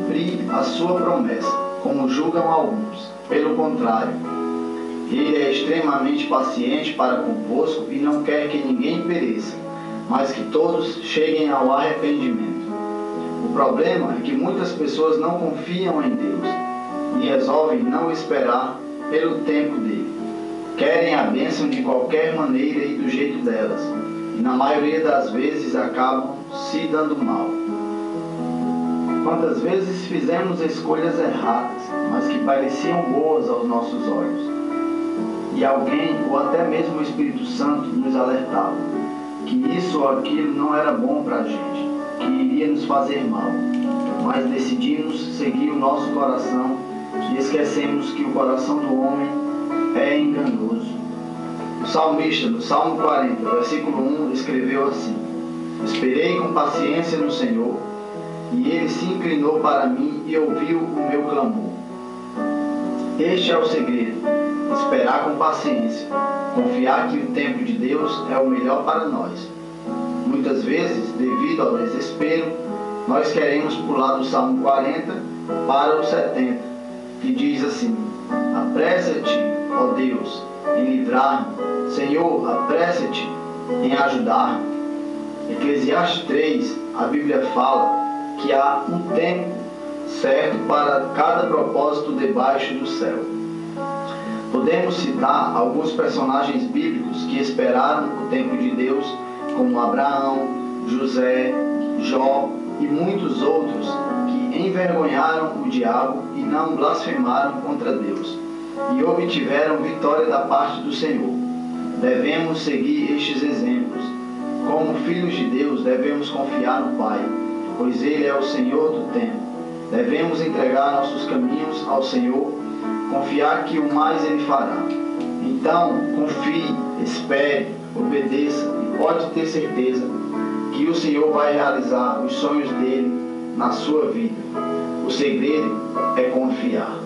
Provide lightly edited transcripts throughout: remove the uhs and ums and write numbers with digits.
cumprir a sua promessa, como julgam alguns. Pelo contrário, ele é extremamente paciente para convosco e não quer que ninguém pereça, mas que todos cheguem ao arrependimento. O problema é que muitas pessoas não confiam em Deus e resolvem não esperar pelo tempo dele. Querem a bênção de qualquer maneira e do jeito delas, e na maioria das vezes acabam se dando mal. Quantas vezes fizemos escolhas erradas, mas que pareciam boas aos nossos olhos, e alguém, ou até mesmo o Espírito Santo, nos alertava que isso ou aquilo não era bom para a gente, que iria nos fazer mal, mas decidimos seguir o nosso coração e esquecemos que o coração do homem é enganoso. O salmista, no Salmo 40, versículo 1, escreveu assim: esperei com paciência no Senhor, e ele se inclinou para mim e ouviu o meu clamor. Este é o segredo: esperar com paciência, confiar que o tempo de Deus é o melhor para nós. Muitas vezes, devido ao desespero, nós queremos pular do Salmo 40 para o 70, que diz assim: apressa-te, ó Deus, em livrar-me. Senhor, apressa-te em ajudar-me. Eclesiastes 3, a Bíblia fala que há um tempo certo para cada propósito debaixo do céu. Podemos citar alguns personagens bíblicos que esperaram o tempo de Deus, como Abraão, José, Jó e muitos outros que envergonharam o diabo e não blasfemaram contra Deus, e obtiveram vitória da parte do Senhor. Devemos seguir estes exemplos. Como filhos de Deus, devemos confiar no Pai, pois Ele é o Senhor do tempo. Devemos entregar nossos caminhos ao Senhor, confiar que o mais Ele fará. Então, confie, espere, obedeça e pode ter certeza que o Senhor vai realizar os sonhos dele na sua vida. O segredo é confiar.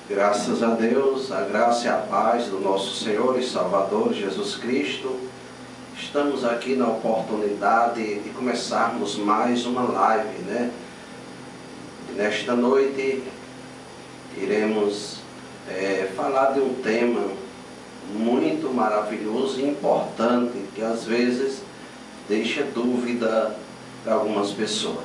Graças a Deus, a graça e a paz do nosso Senhor e Salvador Jesus Cristo. Estamos aqui na oportunidade de começarmos mais uma live, né? E nesta noite iremos falar de um tema muito maravilhoso e importante, que às vezes deixa dúvida para algumas pessoas.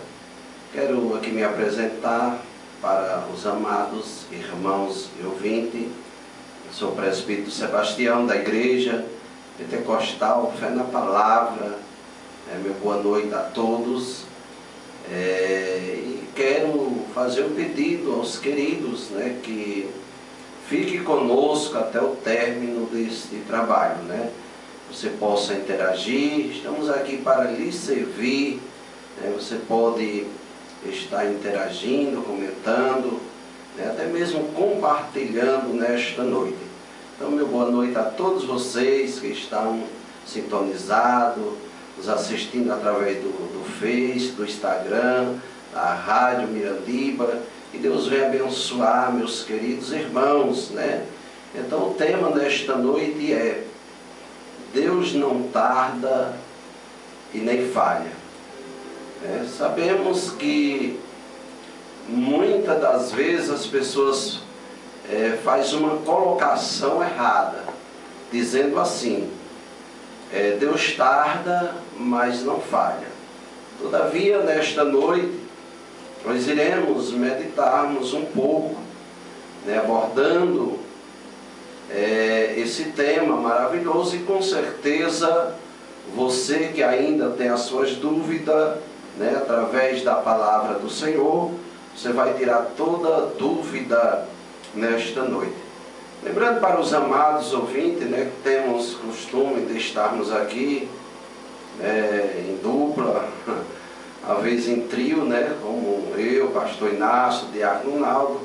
Quero aqui me apresentar para os amados irmãos e ouvintes. Eu sou o presbítero Sebastião, da Igreja Pentecostal Fé na Palavra. Meu boa noite a todos. E quero fazer um pedido aos queridos, né, que fique conosco até o término deste trabalho, né? Você possa interagir, estamos aqui para lhe servir, né? Você pode estar interagindo, comentando, né, até mesmo compartilhando nesta noite. Então, meu boa noite a todos vocês que estão sintonizados, nos assistindo através do Face, do Instagram, da Rádio Mirandiba. Que Deus venha abençoar meus queridos irmãos, né? Então, o tema desta noite é: Deus não tarda e nem falha. Sabemos que muitas das vezes as pessoas fazem uma colocação errada, dizendo assim: Deus tarda, mas não falha. Todavia, nesta noite, nós iremos meditarmos um pouco, né, abordando esse tema maravilhoso, e com certeza você que ainda tem as suas dúvidas, né, através da palavra do Senhor, você vai tirar toda dúvida nesta noite. Lembrando para os amados ouvintes, né, que temos costume de estarmos aqui em dupla, às vezes em trio, né, como eu, pastor Inácio, Diácono Naldo,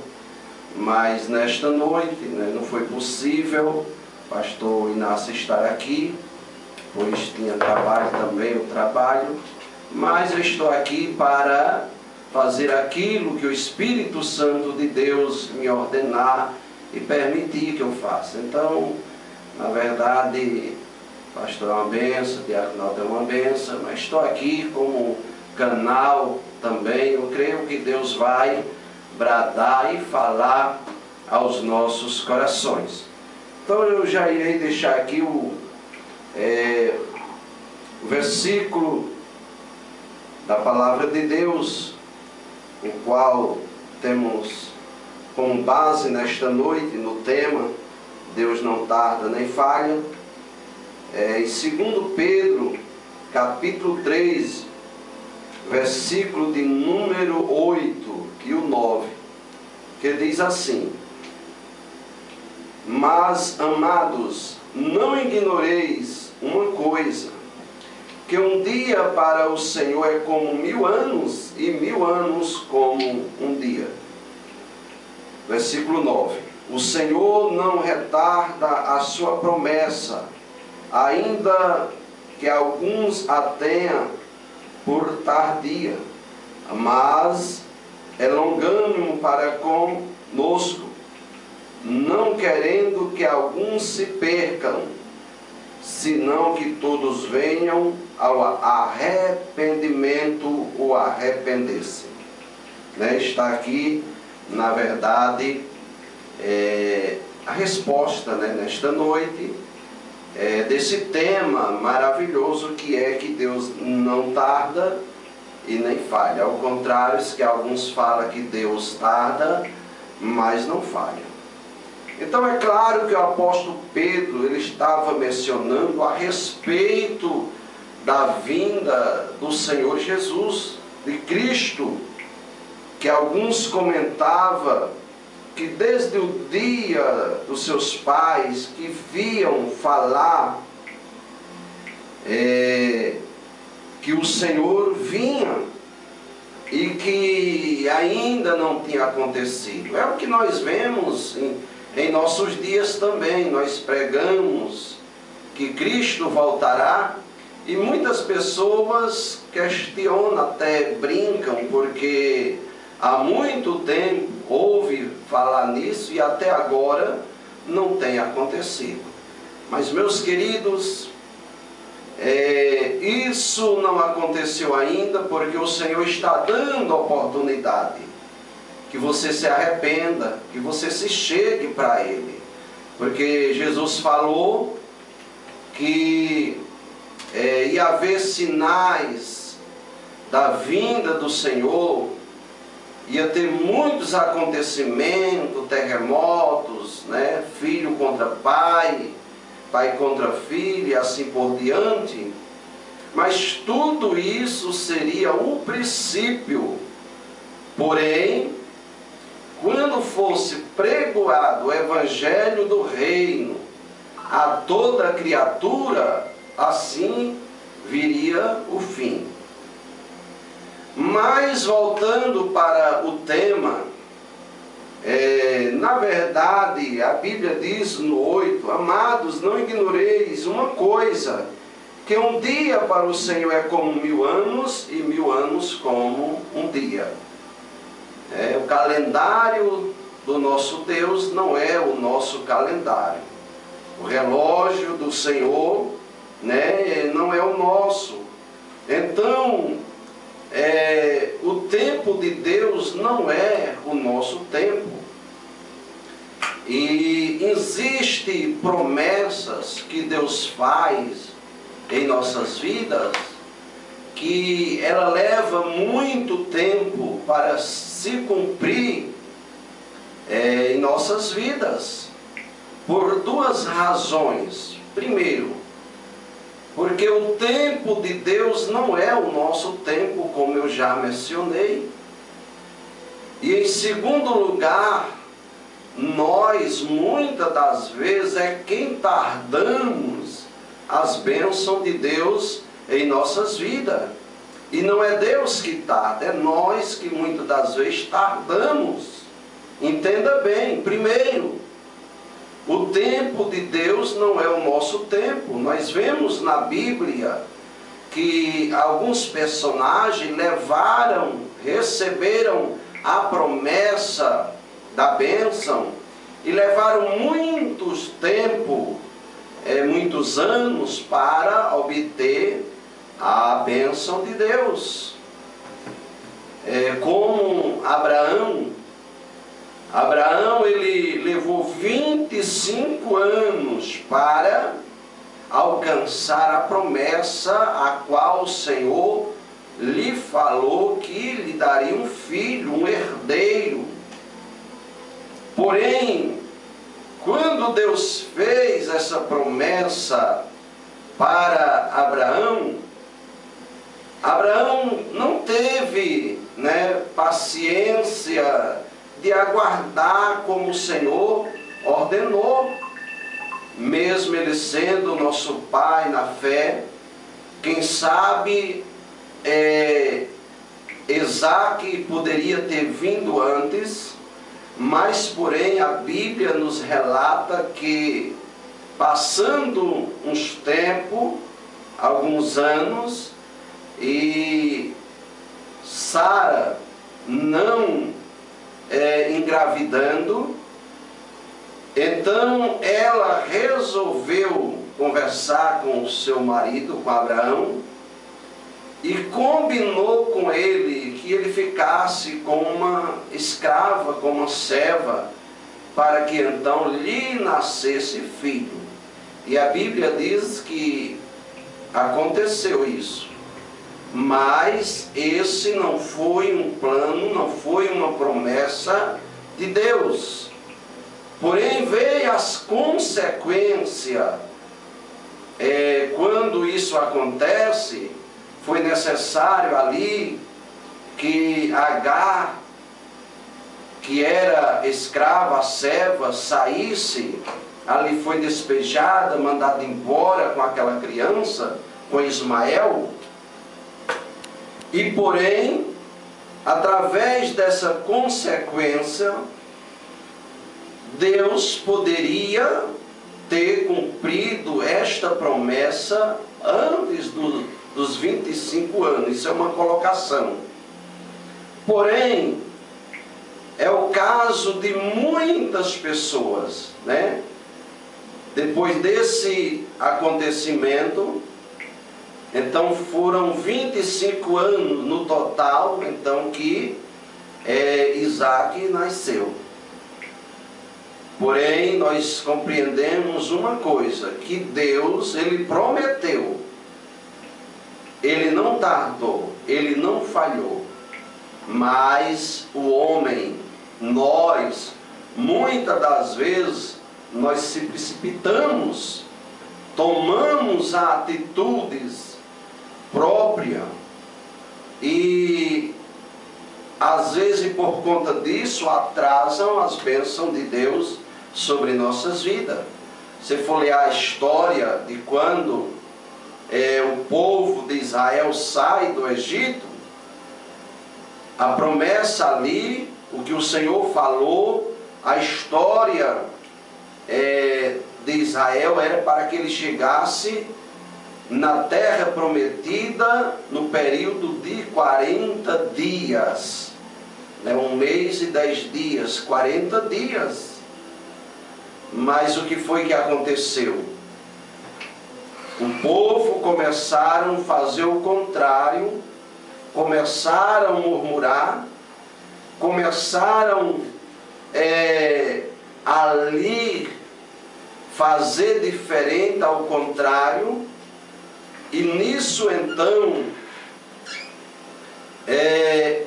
mas nesta noite, né, não foi possível pastor Inácio estar aqui, pois tinha trabalho também, o trabalho, mas eu estou aqui para fazer aquilo que o Espírito Santo de Deus me ordenar e permitir que eu faça. Então, na verdade, pastor é uma benção, diaconato é uma benção, mas estou aqui como canal também. Eu creio que Deus vai bradar e falar aos nossos corações. Então eu já irei deixar aqui o versículo da palavra de Deus, o qual temos como base nesta noite no tema Deus não tarda nem falha. Em 2 Pedro capítulo 3, versículo de número 8 e o 9, que diz assim: mas, amados, não ignoreis uma coisa, que um dia para o Senhor é como 1000 anos, e 1000 anos como um dia. Versículo 9: o Senhor não retarda a sua promessa, ainda que alguns a tenham por tardia, mas é longânimo para conosco, não querendo que alguns se percam, senão que todos venham ao arrependimento ou arrepender-se. Está aqui, na verdade, a resposta, nesta noite, desse tema maravilhoso que é que Deus não tarda e nem falha. Ao contrário, que alguns falam que Deus tarda, mas não falha. Então é claro que o apóstolo Pedro, ele estava mencionando a respeito da vinda do Senhor Jesus, de Cristo, que alguns comentavam que desde o dia dos seus pais, que viam falar que o Senhor vinha e que ainda não tinha acontecido. É o que nós vemos em nossos dias também. Nós pregamos que Cristo voltará e muitas pessoas questionam, até brincam, porque há muito tempo ouve falar nisso e até agora não tem acontecido. Mas, meus queridos, isso não aconteceu ainda, porque o Senhor está dando a oportunidade que você se arrependa, que você se chegue para Ele. Porque Jesus falou que ia haver sinais da vinda do Senhor, ia ter muitos acontecimentos, terremotos, filho contra pai, pai contra filho e assim por diante. Mas tudo isso seria o princípio. Porém, quando fosse pregoado o evangelho do reino a toda a criatura, assim viria o fim. Mas voltando para o tema, na verdade a Bíblia diz no 8: amados, não ignoreis uma coisa, que um dia para o Senhor é como 1000 anos, e 1000 anos como um dia. O calendário do nosso Deus não é o nosso calendário. O relógio do Senhor, não é o nosso. Então, o tempo de Deus não é o nosso tempo. E existem promessas que Deus faz em nossas vidas, que ela leva muito tempo para se cumprir em nossas vidas, por duas razões. Primeiro, porque o tempo de Deus não é o nosso tempo, como eu já mencionei. E em segundo lugar, nós muitas das vezes quem tardamos as bênçãos de Deus em nossas vidas. E não é Deus que tarda, é nós que muitas das vezes tardamos. Entenda bem, primeiro, O tempo de Deus não é o nosso tempo. Nós vemos na Bíblia que alguns personagens receberam a promessa da bênção e levaram muitos anos para obter a bênção de Deus. Como Abraão ele levou 25 anos para alcançar a promessa a qual o Senhor lhe falou que lhe daria um filho, um herdeiro. Porém, quando Deus fez essa promessa para Abraão não teve paciência de aguardar como o Senhor ordenou. Mesmo ele sendo nosso pai na fé, quem sabe Isaque poderia ter vindo antes, mas porém a Bíblia nos relata que passando uns tempos, alguns anos, e Sara não engravidando, então ela resolveu conversar com o seu marido, com Abraão, e combinou com ele que ele ficasse com uma escrava, com uma serva, para que então lhe nascesse filho. E a Bíblia diz que aconteceu isso. Mas esse não foi um plano, não foi uma promessa de Deus. Porém, veio as consequências. Quando isso acontece, foi necessário ali que Agar, que era escrava, a serva, saísse. Ali foi despejada, mandada embora com aquela criança, com Ismael. E porém, através dessa consequência, Deus poderia ter cumprido esta promessa antes dos 25 anos. Isso é uma colocação. Porém, é o caso de muitas pessoas, Depois desse acontecimento, então foram 25 anos no total, então que Isaque nasceu. Porém, nós compreendemos uma coisa, que Deus, Ele prometeu. Ele não tardou, Ele não falhou. Mas o homem, nós, muitas das vezes, nós se precipitamos, tomamos atitudes próprias e às vezes por conta disso atrasam as bênçãos de Deus sobre nossas vidas. Se for ler a história de quando o povo de Israel sai do Egito, a promessa ali, o que o Senhor falou, a história de Israel era para que ele chegasse na terra prometida no período de 40 dias. 1 mês e 10 dias, 40 dias. Mas o que foi que aconteceu? O povo começaram a fazer o contrário, começaram a murmurar, começaram ali fazer diferente ao contrário, e nisso então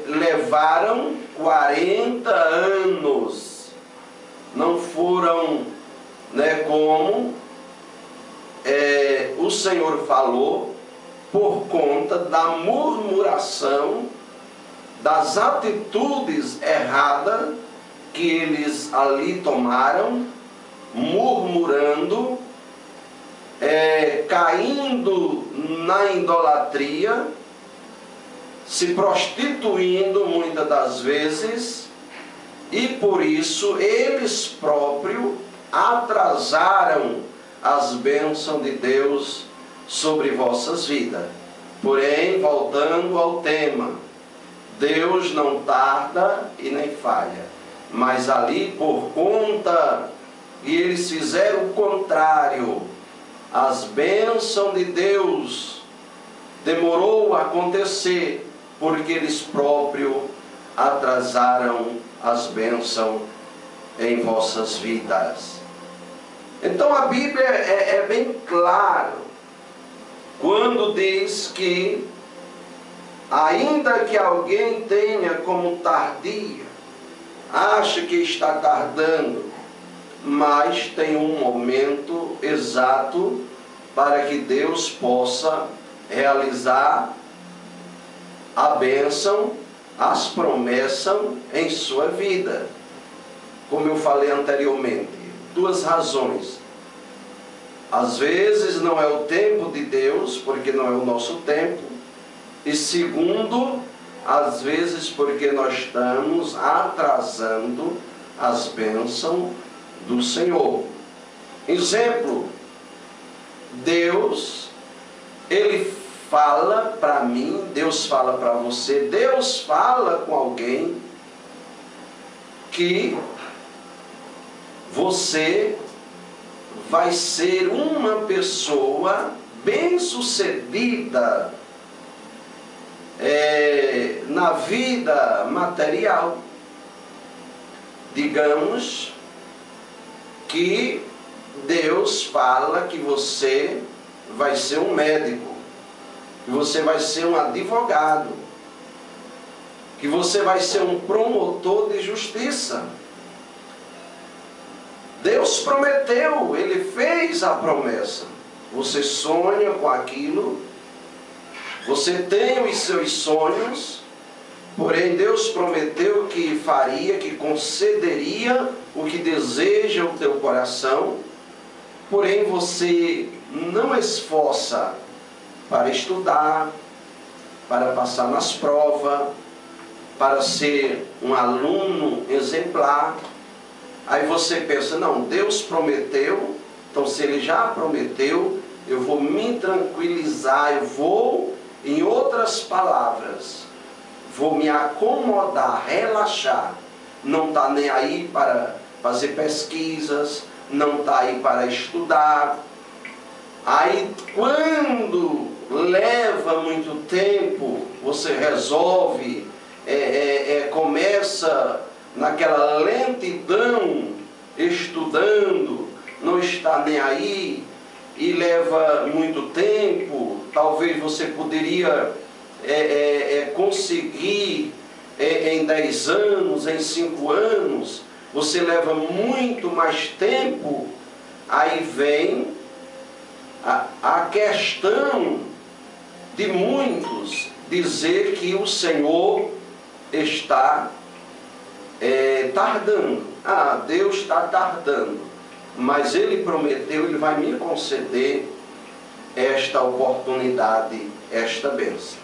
levaram 40 anos. Não foram como o Senhor falou, por conta da murmuração, das atitudes erradas que eles ali tomaram, murmurando, caindo na idolatria, se prostituindo muitas das vezes, e por isso eles próprios atrasaram as bênçãos de Deus sobre vossas vidas. Porém, voltando ao tema, Deus não tarda e nem falha. Mas ali, por conta, e eles fizeram o contrário, as bênçãos de Deus demorou a acontecer, porque eles próprios atrasaram as bênçãos em vossas vidas. Então a Bíblia é bem claro quando diz que, ainda que alguém tenha como tardia, acha que está tardando, mas tem um momento exato para que Deus possa realizar a bênção, as promessas em sua vida. Como eu falei anteriormente, duas razões. Às vezes não é o tempo de Deus, porque não é o nosso tempo. E segundo, às vezes porque nós estamos atrasando as bênçãos do Senhor. Exemplo, Deus, Ele fala para mim, Deus fala para você, Deus fala com alguém que você vai ser uma pessoa bem-sucedida na vida material. Digamos que Deus fala que você vai ser um médico, que você vai ser um advogado, que você vai ser um promotor de justiça. Deus prometeu, Ele fez a promessa. Você sonha com aquilo, você tem os seus sonhos, porém Deus prometeu que faria, que concederia o que deseja o teu coração, porém você não esforça para estudar, para passar nas provas, para ser um aluno exemplar. Aí você pensa, não, Deus prometeu, então se Ele já prometeu, eu vou me tranquilizar, eu vou, em outras palavras, vou me acomodar, relaxar, não está nem aí para fazer pesquisas, não está aí para estudar. Aí quando leva muito tempo, você resolve, começa naquela lentidão, estudando, não está nem aí, e leva muito tempo. Talvez você poderia conseguir em 10 anos, em 5 anos, você leva muito mais tempo. Aí vem a questão de muitos dizer que o Senhor está tardando. Ah, Deus está tardando, mas Ele prometeu, Ele vai me conceder esta oportunidade, esta bênção.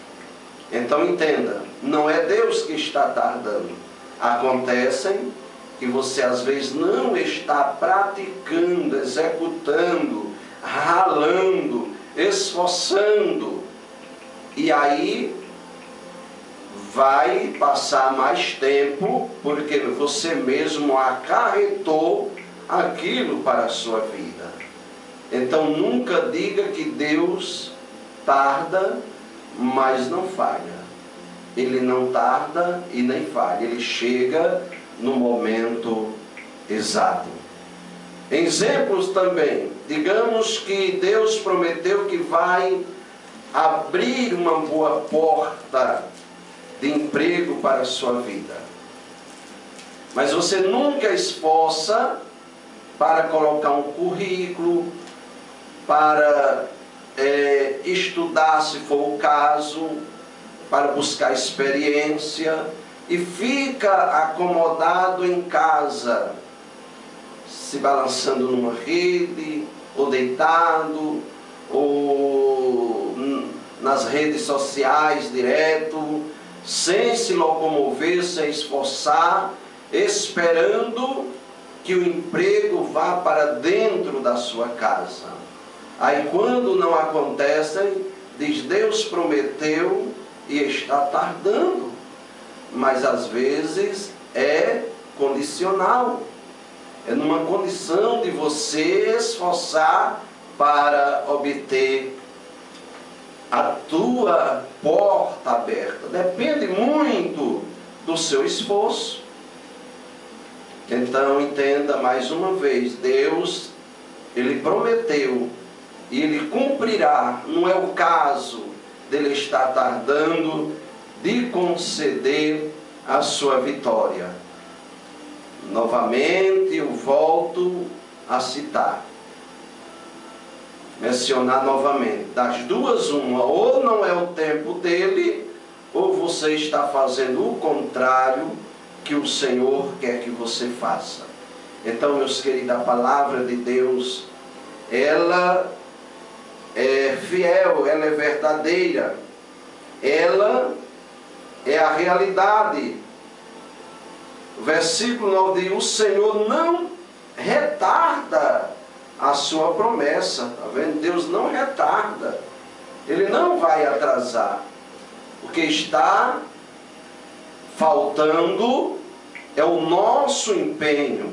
Então entenda, não é Deus que está tardando. Acontecem que você às vezes não está praticando, executando, ralando, esforçando, e aí vai passar mais tempo, porque você mesmo acarretou aquilo para a sua vida. Então nunca diga que Deus tarda, mas não falha. Ele não tarda e nem falha, Ele chega no momento exato. Exemplos também, digamos que Deus prometeu que vai abrir uma boa porta de emprego para a sua vida, mas você nunca esforça para colocar um currículo, para estudar, se for o caso, para buscar experiência, e fica acomodado em casa, se balançando numa rede, ou deitado, ou nas redes sociais direto, sem se locomover, sem esforçar, esperando que o emprego vá para dentro da sua casa. Aí quando não acontece, diz: Deus prometeu e está tardando. Mas às vezes é condicional. É numa condição de você esforçar para obter a tua porta aberta. Depende muito do seu esforço. Então entenda mais uma vez, Deus, Ele prometeu e Ele cumprirá. Não é o caso dele estar tardando de conceder a sua vitória. Novamente eu volto a citar, mencionar novamente, das duas uma: ou não é o tempo dele, ou você está fazendo o contrário que o Senhor quer que você faça. Então, meus queridos, a palavra de Deus, ela é fiel, ela é verdadeira, ela é a realidade. O versículo 9 diz: o Senhor não retarda a sua promessa. Está vendo? Deus não retarda. Ele não vai atrasar. O que está faltando é o nosso empenho,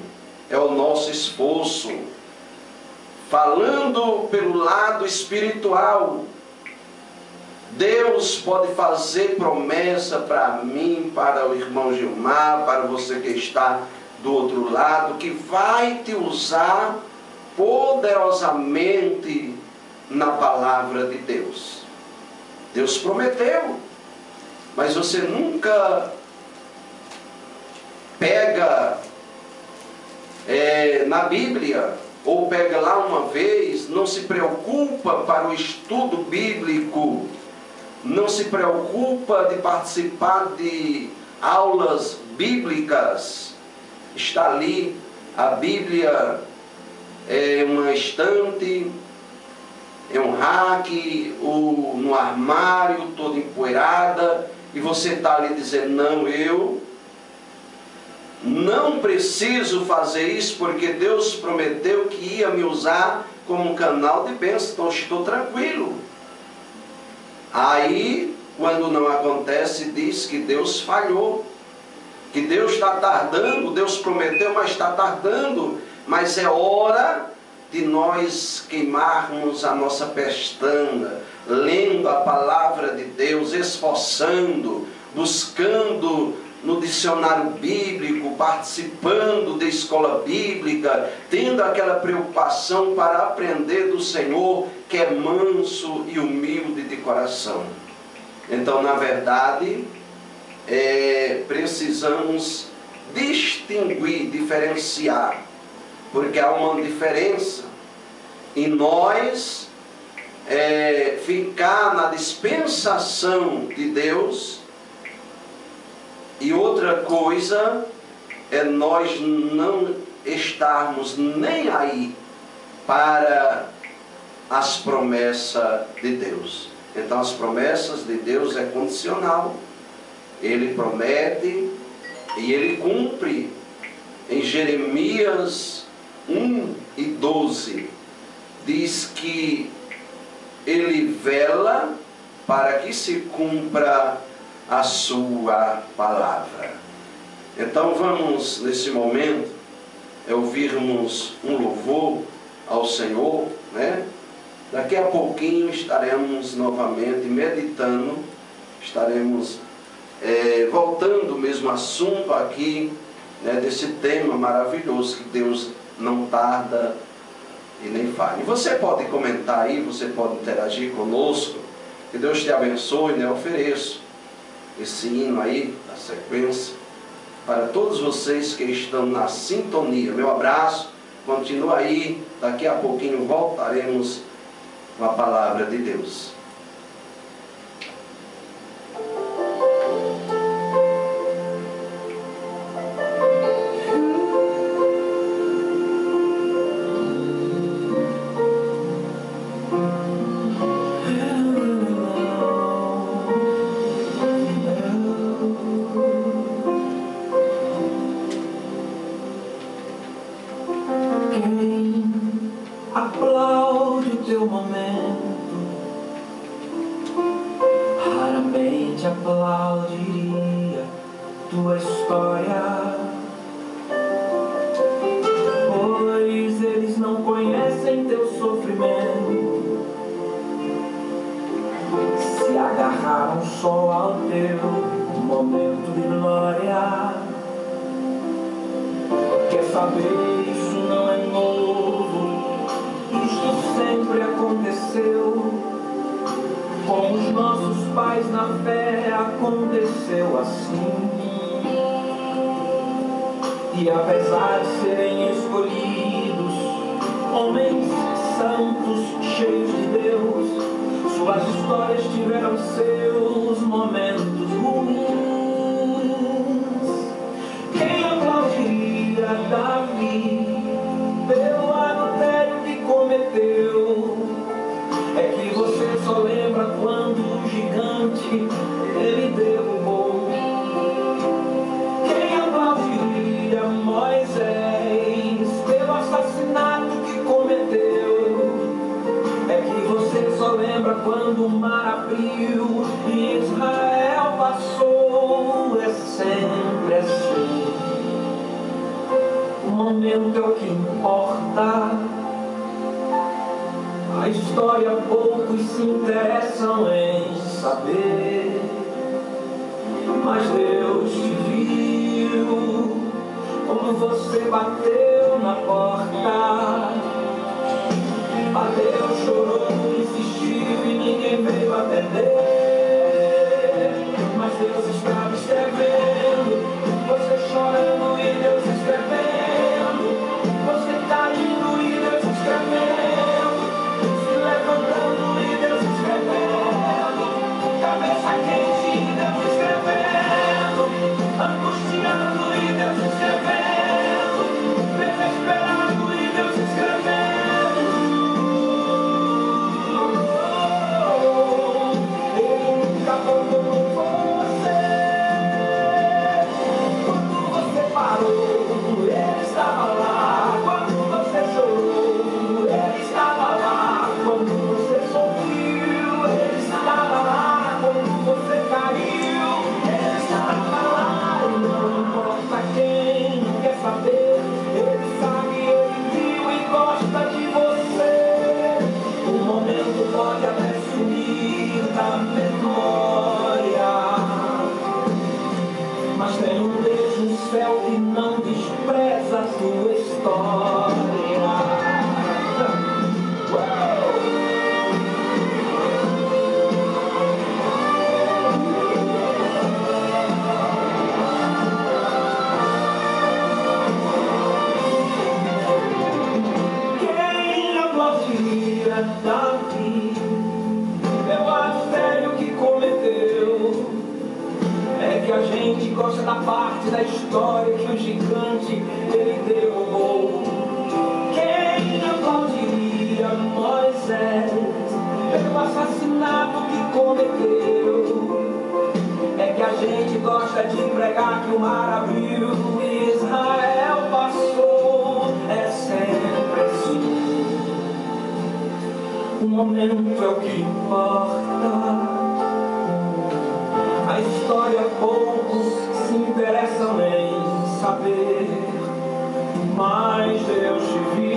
é o nosso esforço. Falando pelo lado espiritual, Deus pode fazer promessa para mim, para o irmão Gilmar, para você que está do outro lado, que vai te usar poderosamente na palavra de Deus. Deus prometeu, mas você nunca pega na Bíblia, ou pega lá uma vez, não se preocupa para o estudo bíblico, não se preocupa de participar de aulas bíblicas. Está ali a Bíblia, é uma estante, é um rack, no armário, toda empoeirada, e você está ali dizendo: não, eu não preciso fazer isso, porque Deus prometeu que ia me usar como um canal de bênção, então estou tranquilo. Aí, quando não acontece, diz que Deus falhou, que Deus está tardando. Deus prometeu, mas está tardando. Mas é hora de nós queimarmos a nossa pestana, lendo a palavra de Deus, esforçando, buscando no dicionário bíblico, participando da escola bíblica, tendo aquela preocupação para aprender do Senhor, que é manso e humilde de coração. Então, na verdade, precisamos distinguir, diferenciar, porque há uma diferença em nós ficar na dispensação de Deus, e outra coisa é nós não estarmos nem aí para as promessas de Deus. Então as promessas de Deus é condicional. Ele promete e Ele cumpre. Em Jeremias 1:12 diz que Ele vela para que se cumpra a sua palavra. Então vamos nesse momento ouvirmos um louvor ao Senhor, né? Daqui a pouquinho estaremos novamente meditando, estaremos voltando ao mesmo assunto aqui, né, desse tema maravilhoso, que Deus não tarda e nem falha. E você pode comentar aí, você pode interagir conosco, que Deus te abençoe, né? Eu ofereço esse hino aí, da sequência, para todos vocês que estão na sintonia. Meu abraço, continua aí, daqui a pouquinho voltaremos com a palavra de Deus. gente aplaudiria tua história, pois eles não conhecem teu sofrimento, se agarraram só ao teu momento de glória. Quer saber, isso não é novo, isso sempre aconteceu. Com os nossos pais na fé aconteceu assim. E apesar de serem escolhidos, homens santos, cheios de Deus, suas histórias tiveram seus momentos ruins. Quem aplaudiria Davi pelo adultério que cometeu? É que você só lembra quando o gigante ele derrubou. Quem aplaudiria Moisés pelo assassinato que cometeu? É que você só lembra quando o mar abriu e Israel passou. É sempre assim. O momento é o que importa. A história poucos se interessam em saber, mas Deus te viu quando você bateu na porta. Bateu, chorou, insistiu e ninguém veio atender. Mas Deus estava escrevendo, você chorando e Deus escrevendo, você caindo e Deus escrevendo, se levantando e Deus escrevendo, cabeça quente e Deus escrevendo, angustiado e Deus escrevendo, desesperado e Deus escrevendo. Pode até sumir da memória, mas tem um Deus no céu que não despreza a tua história. Quem aplaudiria Davi pelo adultério que cometeu? É que a gente gosta da parte da história que o gigante ele derrubou. Quem aplaudiria Moisés pelo assassinato que cometeu? É que a gente gosta de pregar que o mar abriu e Israel passou. É sempre assim. O momento é o que importa. A história poucos se interessam em saber, mas Deus te viu